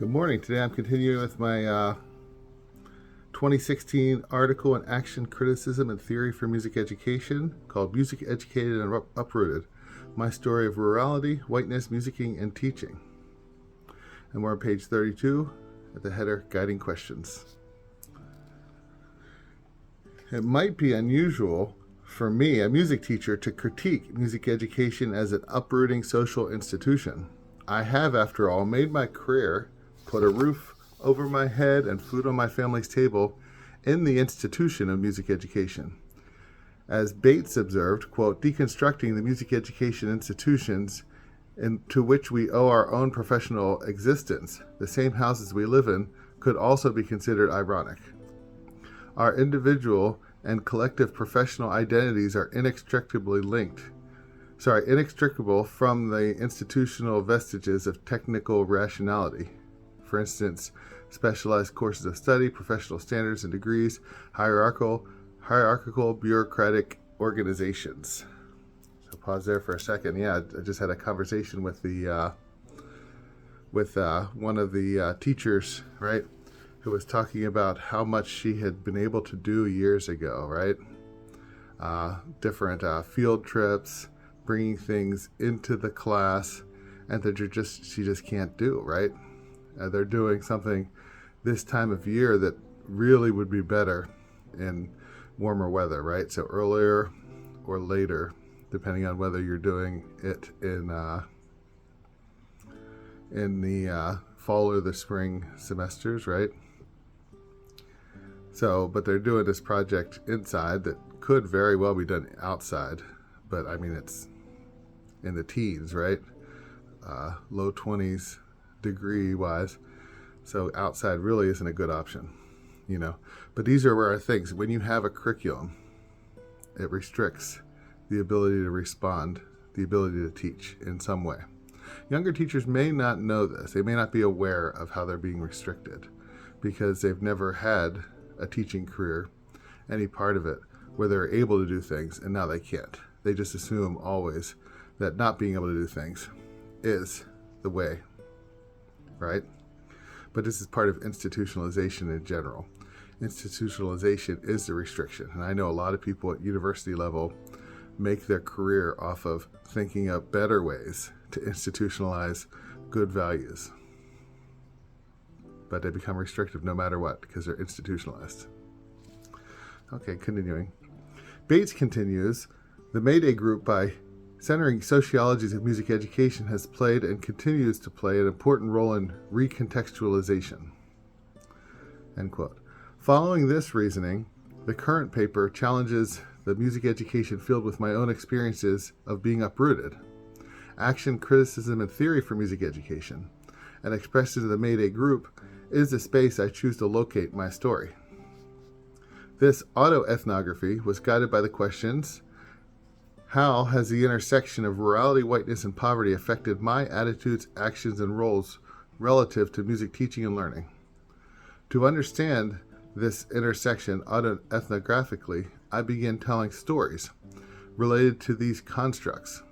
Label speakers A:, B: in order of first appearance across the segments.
A: Good morning. Today I'm continuing with my 2016 article on action criticism and theory for music education called Music Educated and Uprooted, My Story of Rurality, Whiteness, Musicking, and Teaching. And we're on page 32 at the header, Guiding Questions. It might be unusual for me, a music teacher, to critique music education as an uprooting social institution. I have, after all, made my career, put a roof over my head and food on my family's table in the institution of music education. As Bates observed, quote, deconstructing the music education institutions to which we owe our own professional existence, the same houses we live in, could also be considered ironic. Our individual and collective professional identities are inextricably inextricable from the institutional vestiges of technical rationality. For instance, specialized courses of study, professional standards and degrees, hierarchical bureaucratic organizations. So pause there for a second. Yeah, I just had a conversation with one of the teachers, right, who was talking about how much she had been able to do years ago, right? Different field trips, bringing things into the class, and that she just can't do, right? They're doing something this time of year that really would be better in warmer weather, right? So earlier or later, depending on whether you're doing it in the fall or the spring semesters, right? So, but they're doing this project inside that could very well be done outside, but I mean, it's in the teens, right? Low 20s degree wise. So outside really isn't a good option, you know. But these are rare things. When you have a curriculum, it restricts the ability to respond, the ability to teach in some way. Younger teachers may not know this. They may not be aware of how they're being restricted because they've never had a teaching career, any part of it, where they're able to do things and now they can't. They just assume always that not being able to do things is the way, right? But this is part of institutionalization in general. Institutionalization is the restriction. And I know a lot of people at university level make their career off of thinking up better ways to institutionalize good values. But they become restrictive no matter what because they're institutionalized. Okay, continuing. Bates continues, the Mayday Group, by centering sociologies of music education, has played and continues to play an important role in recontextualization. End quote. Following this reasoning, the current paper challenges the music education field with my own experiences of being uprooted, action, criticism, and theory for music education, and expressed into the Mayday Group is the space I choose to locate my story. This autoethnography was guided by the questions: how has the intersection of rurality, whiteness, and poverty affected my attitudes, actions, and roles relative to music teaching and learning? To understand this intersection autoethnographically, I began telling stories related to these constructs.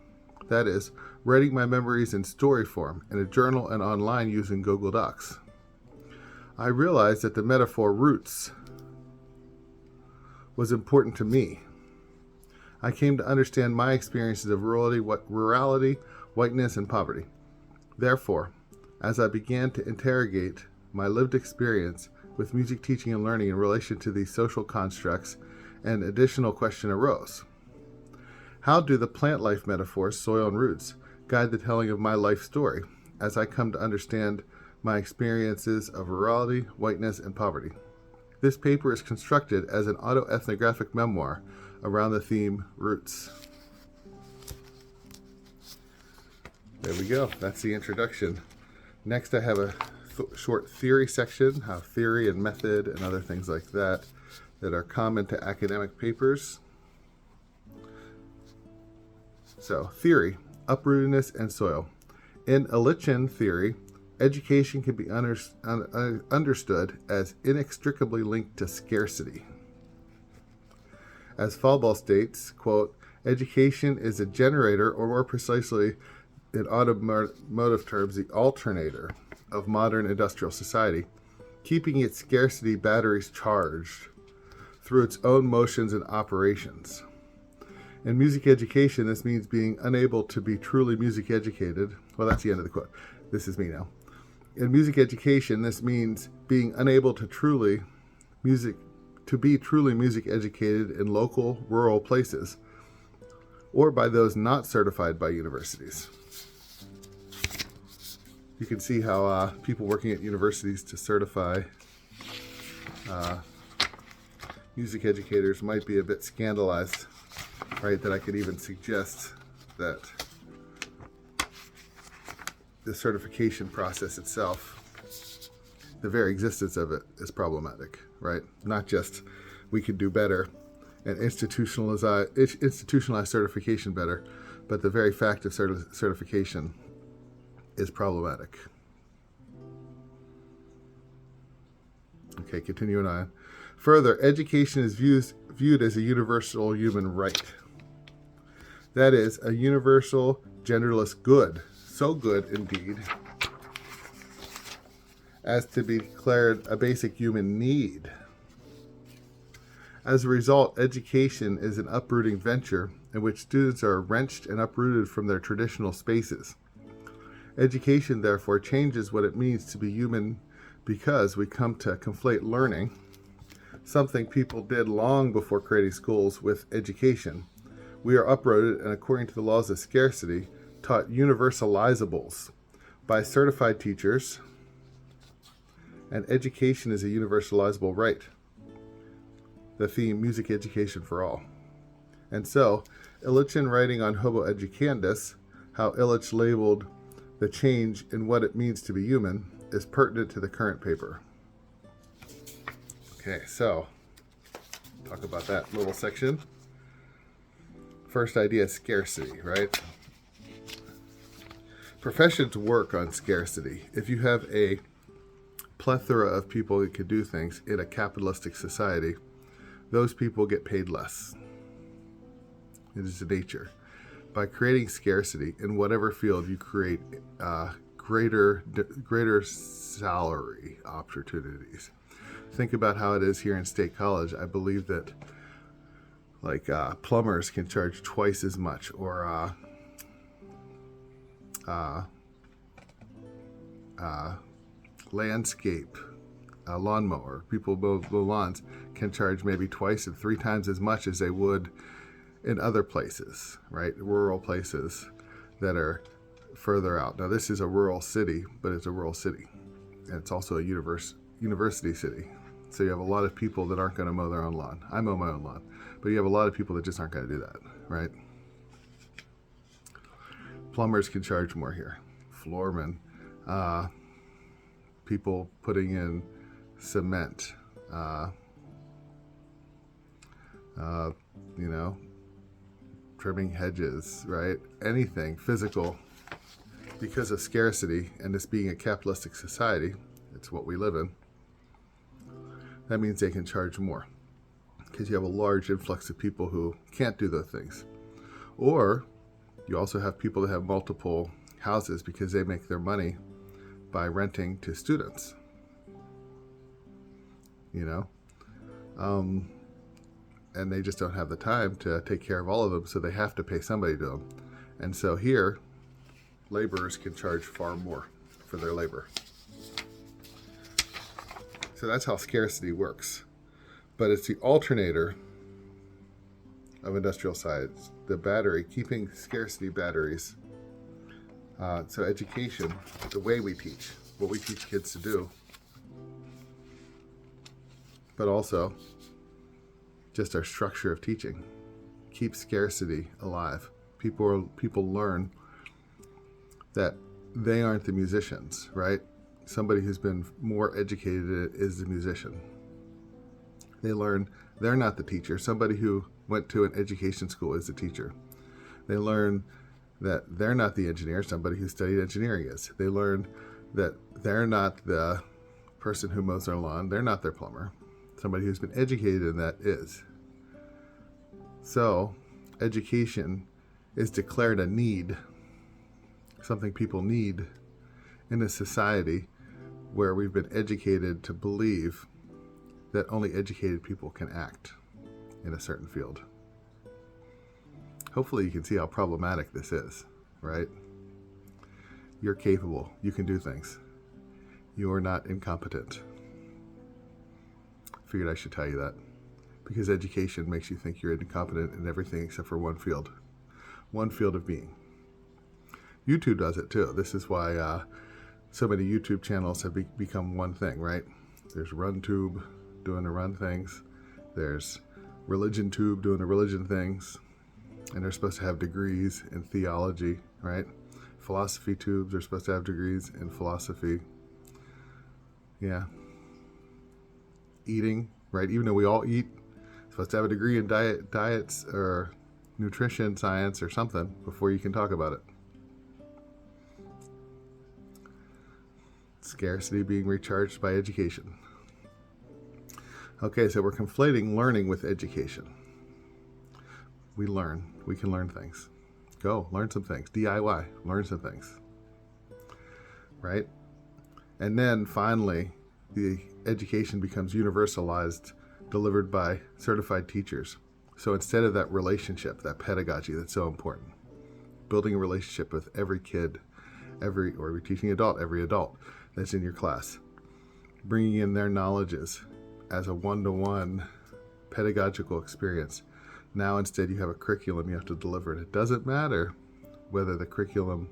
A: That is, writing my memories in story form in a journal and online using Google Docs. I realized that the metaphor roots was important to me. I came to understand my experiences of rurality, whiteness, and poverty. Therefore, as I began to interrogate my lived experience with music teaching and learning in relation to these social constructs, an additional question arose. How do the plant life metaphors, soil and roots, guide the telling of my life story as I come to understand my experiences of rurality, whiteness, and poverty? This paper is constructed as an autoethnographic memoir around the theme roots. There we go. That's the introduction. Next, I have a short theory section, how theory and method and other things like that are common to academic papers. So, theory, uprootedness, and soil. In Illichin theory, education can be understood as inextricably linked to scarcity. As Fallbaugh states, quote, education is a generator, or more precisely in automotive terms, the alternator of modern industrial society, keeping its scarcity batteries charged through its own motions and operations. In music education, this means being unable to be truly music educated. Well, that's the end of the quote. This is me now. In music education, this means being unable to be truly music educated in local, rural places, or by those not certified by universities. You can see how people working at universities to certify music educators might be a bit scandalized, right? That I could even suggest that the certification process itself, the very existence of it, is problematic, right? Not just we could do better and institutionalize certification better, but the very fact of certification is problematic. Okay, continuing on. Further, education is viewed as a universal human right. That is, a universal, genderless good, so good indeed as to be declared a basic human need. As a result, education is an uprooting venture in which students are wrenched and uprooted from their traditional spaces. Education, therefore, changes what it means to be human because we come to conflate learning, something people did long before creating schools, with education. We are uprooted and, according to the laws of scarcity, taught universalizables by certified teachers, and education is a universalizable right. The theme, music education for all. And so, Illich, writing on Homo Educandus, how Illich labeled the change in what it means to be human, is pertinent to the current paper. Okay, so, talk about that little section. First idea is scarcity, right? Professions work on scarcity. If you have a plethora of people who can do things in a capitalistic society, those people get paid less. It is the nature. By creating scarcity in whatever field, you create greater salary opportunities. Think about how it is here in State College. I believe that plumbers can charge twice as much, or landscape, lawnmower, people mow lawns can charge maybe twice and three times as much as they would in other places, right? Rural places that are further out. Now, this is a rural city, but it's a rural city. And it's also a university city. So you have a lot of people that aren't going to mow their own lawn. I mow my own lawn. But you have a lot of people that just aren't going to do that, right? Plumbers can charge more here. Floormen, people putting in cement, trimming hedges, right? Anything physical, because of scarcity and this being a capitalistic society, it's what we live in. That means they can charge more because you have a large influx of people who can't do those things. Or you also have people that have multiple houses because they make their money by renting to students. And they just don't have the time to take care of all of them, so they have to pay somebody to them. And so here, laborers can charge far more for their labor. So that's how scarcity works. But it's the alternator of industrial science, the battery, keeping scarcity batteries. So education, the way we teach, what we teach kids to do, but also just our structure of teaching, keep scarcity alive. People learn that they aren't the musicians, right? Somebody who's been more educated is the musician. They learn they're not the teacher. Somebody who went to an education school is the teacher. They learn that they're not the engineer. Somebody who studied engineering is. They learn that they're not the person who mows their lawn. They're not their plumber. Somebody who's been educated in that is. So, education is declared a need, something people need in a society where we've been educated to believe that only educated people can act in a certain field. Hopefully you can see how problematic this is, right? You're capable. You can do things. You are not incompetent. Figured I should tell you that, because education makes you think you're incompetent in everything except for one field of being. YouTube does it too. This is why so many YouTube channels have become one thing, right? There's RunTube doing the run things. There's ReligionTube doing the religion things. And they're supposed to have degrees in theology, right? Philosophy tubes are supposed to have degrees in philosophy. Yeah. Eating, right? Even though we all eat, supposed to have a degree in diets or nutrition science or something before you can talk about it. Scarcity being recharged by education. Okay, so we're conflating learning with education. We learn. We can learn things. Go, learn some things. DIY, learn some things. Right? And then finally, the education becomes universalized, delivered by certified teachers. So instead of that relationship, that pedagogy that's so important, building a relationship with every kid, or every teaching adult, every adult that's in your class, bringing in their knowledges as a one-to-one pedagogical experience. Now instead you have a curriculum you have to deliver, and it doesn't matter whether the curriculum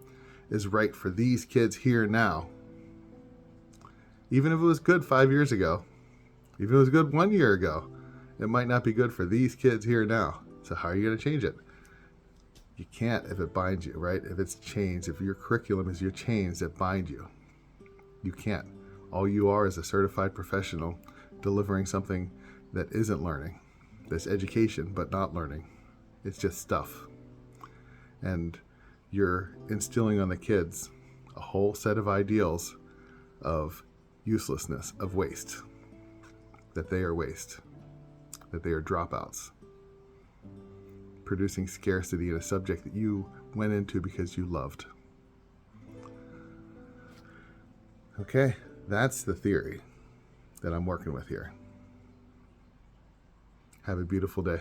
A: is right for these kids here now. Even if it was good 5 years ago, even if it was good 1 year ago, it might not be good for these kids here now. So how are you going to change it? You can't if it binds you, right? If it's chains, if your curriculum is your chains that bind you, you can't. All you are is a certified professional delivering something that isn't learning. That's education, but not learning. It's just stuff. And you're instilling on the kids a whole set of ideals of uselessness, of waste, that they are waste, that they are dropouts, producing scarcity in a subject that you went into because you loved. Okay, that's the theory that I'm working with here. Have a beautiful day.